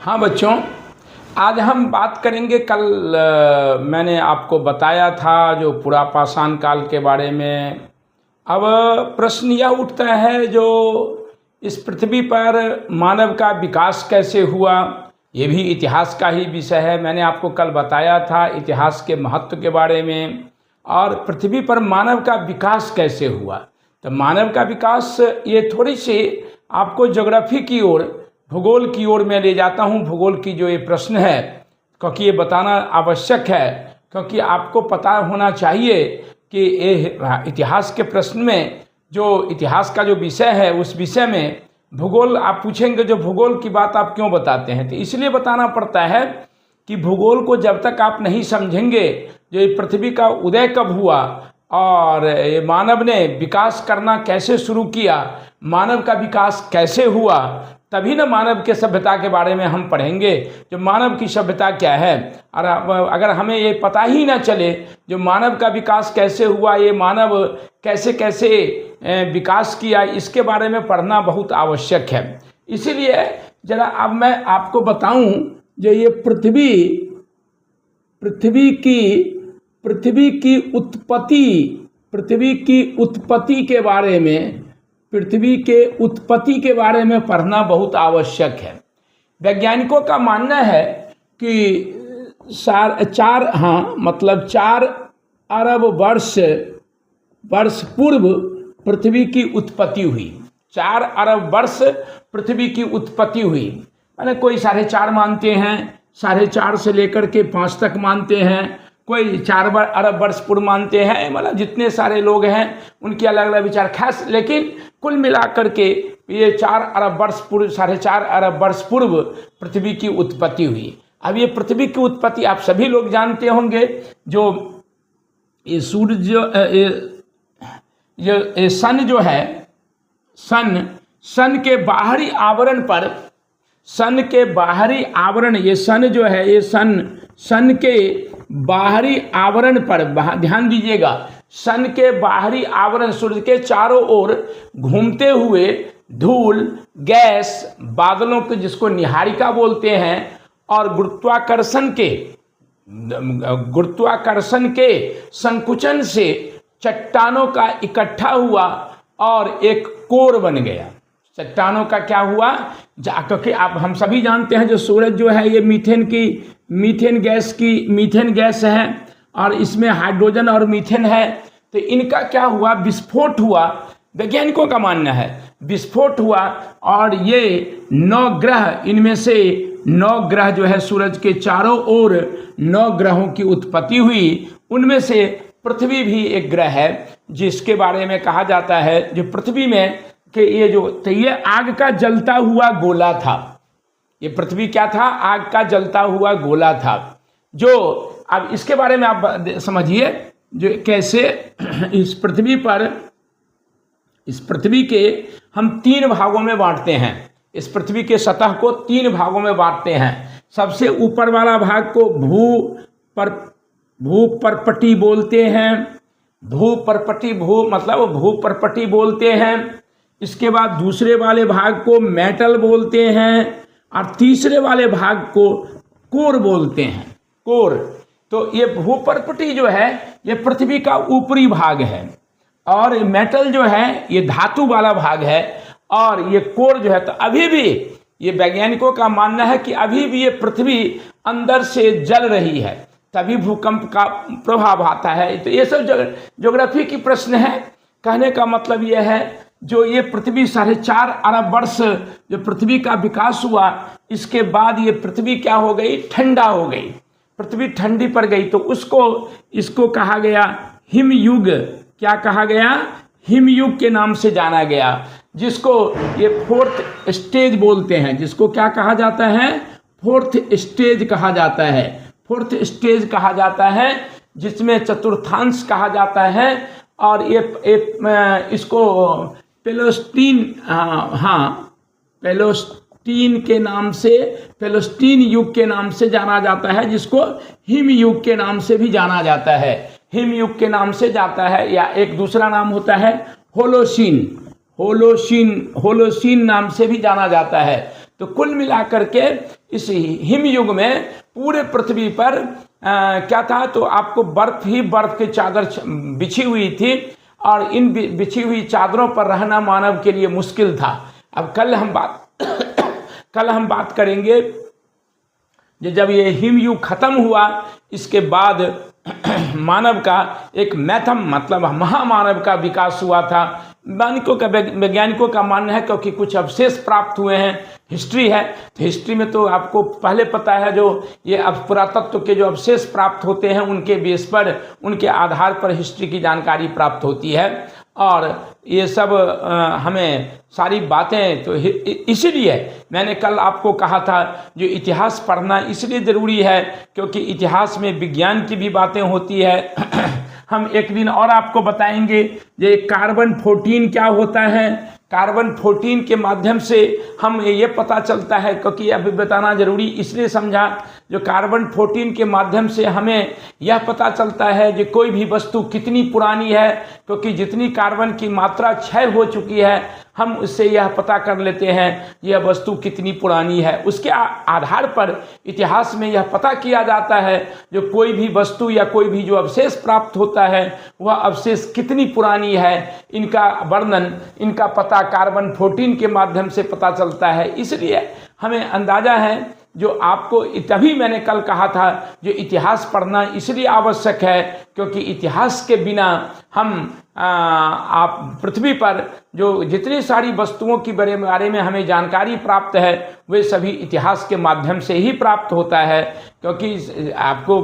हाँ बच्चों, आज हम बात करेंगे। कल मैंने आपको बताया था जो पुरापाषाण काल के बारे में। अब प्रश्न यह उठता है जो इस पृथ्वी पर मानव का विकास कैसे हुआ, ये भी इतिहास का ही विषय है। मैंने आपको कल बताया था इतिहास के महत्व के बारे में और पृथ्वी पर मानव का विकास कैसे हुआ। तो मानव का विकास ये थोड़ी सी आपको ज्योग्राफी की ओर, भूगोल की ओर मैं ले जाता हूँ। भूगोल की जो ये प्रश्न है, क्योंकि ये बताना आवश्यक है, क्योंकि आपको पता होना चाहिए कि ये इतिहास के प्रश्न में जो इतिहास का जो विषय है उस विषय में भूगोल आप पूछेंगे, जो भूगोल की बात आप क्यों बताते हैं। तो इसलिए बताना पड़ता है कि भूगोल को जब तक आप नहीं समझेंगे, जो ये पृथ्वी का उदय कब हुआ और ये मानव ने विकास करना कैसे शुरू किया, मानव का विकास कैसे हुआ, तभी ना मानव के सभ्यता के बारे में हम पढ़ेंगे। जो मानव की सभ्यता क्या है, और अगर हमें ये पता ही ना चले जो मानव का विकास कैसे हुआ, ये मानव कैसे कैसे विकास किया, इसके बारे में पढ़ना बहुत आवश्यक है। इसीलिए जरा अब मैं आपको बताऊं जो ये पृथ्वी की उत्पत्ति के बारे में, पृथ्वी के उत्पत्ति के बारे में पढ़ना बहुत आवश्यक है। वैज्ञानिकों का मानना है कि 4 अरब वर्ष पूर्व पृथ्वी की उत्पत्ति हुई। 4 अरब वर्ष पृथ्वी की उत्पत्ति हुई। माने कोई 4.5 मानते हैं, 4.5 से लेकर के 5 तक मानते हैं, कोई 4 अरब वर्ष पूर्व मानते हैं। मतलब जितने सारे लोग हैं उनके अलग अलग विचार, खास लेकिन कुल मिलाकर के ये 4 अरब वर्ष पूर्व, 4.5 अरब वर्ष पूर्व पृथ्वी की उत्पत्ति हुई। अब ये पृथ्वी की उत्पत्ति आप सभी लोग जानते होंगे। जो ये सूर्य, ये सन जो है, सन के बाहरी आवरण पर, सन के बाहरी आवरण, ये सन जो है, ये सन के बाहरी आवरण पर ध्यान दीजिएगा। सन के बाहरी आवरण सूर्य के चारों ओर घूमते हुए धूल, गैस, बादलों के, जिसको निहारिका बोलते हैं, और गुरुत्वाकर्षण के संकुचन से चट्टानों का इकट्ठा हुआ और एक कोर बन गया। चट्टानों का क्या हुआ, क्योंकि आप हम सभी जानते हैं जो सूरज जो है ये मीथेन गैस है और इसमें हाइड्रोजन और मीथेन है। तो इनका क्या हुआ, विस्फोट हुआ। वैज्ञानिकों का मानना है विस्फोट हुआ और ये 9 ग्रह, इनमें से 9 ग्रह जो है सूरज के चारों ओर 9 ग्रहों की उत्पत्ति हुई। उनमें से पृथ्वी भी एक ग्रह है, जिसके बारे में कहा जाता है जो पृथ्वी में कि ये आग का जलता हुआ गोला था। ये पृथ्वी क्या था, आग का जलता हुआ गोला था। जो अब इसके बारे में आप समझिए जो कैसे इस पृथ्वी के हम 3 भागों में बांटते हैं। इस पृथ्वी के सतह को 3 भागों में बांटते हैं। सबसे ऊपर वाला भाग को भूपर्पटी बोलते हैं। भूपर्पटी बोलते हैं। इसके बाद दूसरे वाले भाग को मेटल बोलते हैं और तीसरे वाले भाग को कोर बोलते हैं। कोर, तो ये भूपर्पटी जो है ये पृथ्वी का ऊपरी भाग है, और मेटल जो है ये धातु वाला भाग है, और ये कोर जो है, तो अभी भी ये वैज्ञानिकों का मानना है कि अभी भी ये पृथ्वी अंदर से जल रही है, तभी भूकंप का प्रभाव आता है। तो ये सब ज्योग्राफी की प्रश्न है। कहने का मतलब ये है जो ये पृथ्वी 4.5 अरब वर्ष जो पृथ्वी का विकास हुआ, इसके बाद ये पृथ्वी क्या हो गई, ठंडा हो गई। पृथ्वी ठंडी पड़ गई, तो इसको कहा गया हिमयुग। क्या कहा गया, हिमयुग के नाम से जाना गया, जिसको ये 4th स्टेज बोलते हैं। जिसको क्या कहा जाता है, 4th स्टेज कहा जाता है। 4th स्टेज कहा जाता है, जिसमें चतुर्थांश कहा जाता है। और ये इसको पेलोस्टीन युग के नाम से जाना जाता है, जिसको हिम युग के नाम से भी जाना जाता है। हिम युग के नाम से जाता है, या एक दूसरा नाम होता है होलोसीन नाम से भी जाना जाता है। तो कुल मिलाकर के इस हिम युग में पूरे पृथ्वी पर क्या था, तो आपको बर्फ ही बर्फ की चादर बिछी हुई थी, और इन बिछी हुई चादरों पर रहना मानव के लिए मुश्किल था। अब कल हम बात करेंगे जब ये हिम युग खत्म हुआ, इसके बाद मानव का एक मैथम मतलब महामानव का विकास हुआ था। वैज्ञानिकों का मानना है, क्योंकि कुछ अवशेष प्राप्त हुए हैं, हिस्ट्री है, तो हिस्ट्री में तो आपको पहले पता है, जो ये अब पुरातत्व के जो अवशेष प्राप्त होते हैं उनके बेस पर, उनके आधार पर हिस्ट्री की जानकारी प्राप्त होती है। और ये सब हमें सारी बातें, तो इसीलिए मैंने कल आपको कहा था जो इतिहास पढ़ना इसलिए ज़रूरी है, क्योंकि इतिहास में विज्ञान की भी बातें होती है। हम एक दिन और आपको बताएंगे ये कार्बन 14 क्या होता है। कार्बन 14 के माध्यम से हम ये पता चलता है, क्योंकि अभी बताना जरूरी इसलिए समझा, जो कार्बन 14 के माध्यम से हमें यह पता चलता है कि कोई भी वस्तु कितनी पुरानी है, क्योंकि जितनी कार्बन की मात्रा क्षय हो चुकी है हम उससे यह पता कर लेते हैं यह वस्तु कितनी पुरानी है। उसके आधार पर इतिहास में यह पता किया जाता है जो कोई भी वस्तु या कोई भी जो अवशेष प्राप्त होता है वह अवशेष कितनी पुरानी है, इनका वर्णन, इनका पता कार्बन 14 के माध्यम से पता चलता है। इसलिए हमें अंदाजा है, जो आपको तभी मैंने कल कहा था जो इतिहास पढ़ना इसलिए आवश्यक है, क्योंकि इतिहास के बिना हम आप पृथ्वी पर जो जितनी सारी वस्तुओं की बारे में हमें जानकारी प्राप्त है वे सभी इतिहास के माध्यम से ही प्राप्त होता है। क्योंकि आपको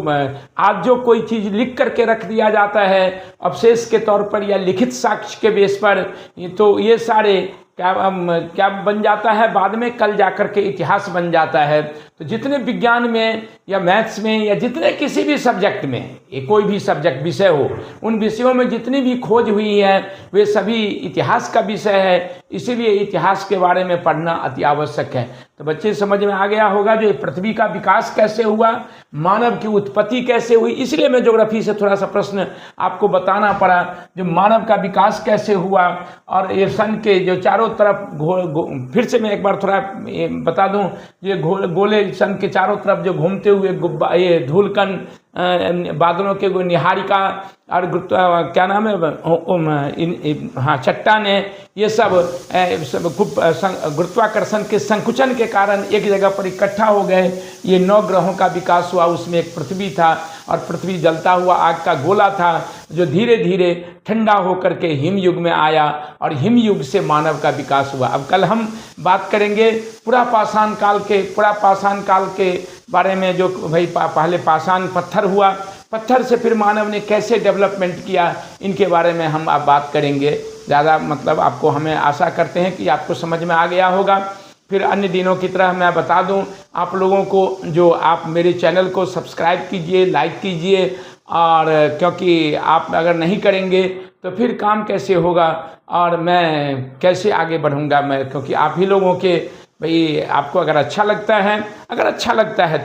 आज जो कोई चीज़ लिख करके रख दिया जाता है अवशेष के तौर पर या लिखित साक्ष्य के बेस पर, तो ये सारे क्या बन जाता है, बाद में कल जाकर के इतिहास बन जाता है। तो जितने विज्ञान में या मैथ्स में या जितने किसी भी सब्जेक्ट में, ये कोई भी सब्जेक्ट विषय हो, उन विषयों में जितनी भी खोज हुई है वे सभी इतिहास का विषय है। इसीलिए इतिहास के बारे में पढ़ना अति आवश्यक है। तो बच्चे समझ में आ गया होगा जो पृथ्वी का विकास कैसे हुआ, मानव की उत्पत्ति कैसे हुई। इसलिए मैं ज्योग्राफी से थोड़ा सा प्रश्न आपको बताना पड़ा, जो मानव का विकास कैसे हुआ। और ये सन के जो चारों तरफ फिर से मैं एक बार थोड़ा बता दूं, ये गोले सन के चारों तरफ जो घूमते हुए ये धूलकण बादलों के निहारिका और क्या नाम है चट्टाने, ये सब गुरुत्वाकर्षण के संकुचन के कारण एक जगह पर इकट्ठा हो गए। ये 9 ग्रहों का विकास हुआ, उसमें एक पृथ्वी था और पृथ्वी जलता हुआ आग का गोला था जो धीरे धीरे ठंडा होकर के हिम युग में आया और हिम युग से मानव का विकास हुआ। अब कल हम बात करेंगे पुरापाषाण काल के बारे में, जो भाई पहले पाषाण पत्थर हुआ, पत्थर से फिर मानव ने कैसे डेवलपमेंट किया, इनके बारे में हम आप बात करेंगे। ज़्यादा मतलब आपको हमें आशा करते हैं कि आपको समझ में आ गया होगा। फिर अन्य दिनों की तरह मैं बता दूं आप लोगों को, जो आप मेरे चैनल को सब्सक्राइब कीजिए, लाइक कीजिए, और क्योंकि आप अगर नहीं करेंगे तो फिर काम कैसे होगा और मैं कैसे आगे बढ़ूंगा मैं, क्योंकि आप ही लोगों के भाई आपको अगर अच्छा लगता है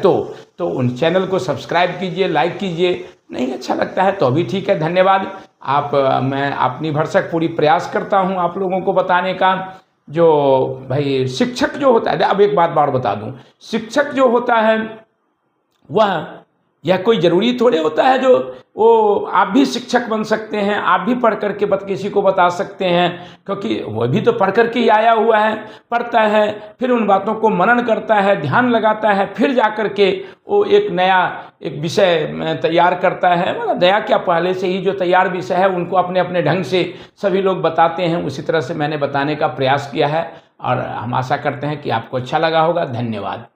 तो उन चैनल को सब्सक्राइब कीजिए, लाइक कीजिए, नहीं अच्छा लगता है तो भी ठीक है, धन्यवाद। मैं अपनी भरसक पूरी प्रयास करता हूं आप लोगों को बताने का। जो भाई शिक्षक जो होता है, अब एक बात बार बता दूं, शिक्षक जो होता है वह यह कोई ज़रूरी थोड़े होता है जो वो आप भी शिक्षक बन सकते हैं, आप भी पढ़ करके किसी को बता सकते हैं, क्योंकि वह भी तो पढ़ करके ही आया हुआ है, पढ़ता है, फिर उन बातों को मनन करता है, ध्यान लगाता है, फिर जा कर के वो एक नया विषय तैयार करता है। मतलब नया क्या, पहले से ही जो तैयार विषय है उनको अपने अपने ढंग से सभी लोग बताते हैं। उसी तरह से मैंने बताने का प्रयास किया है और हम आशा करते हैं कि आपको अच्छा लगा होगा। धन्यवाद।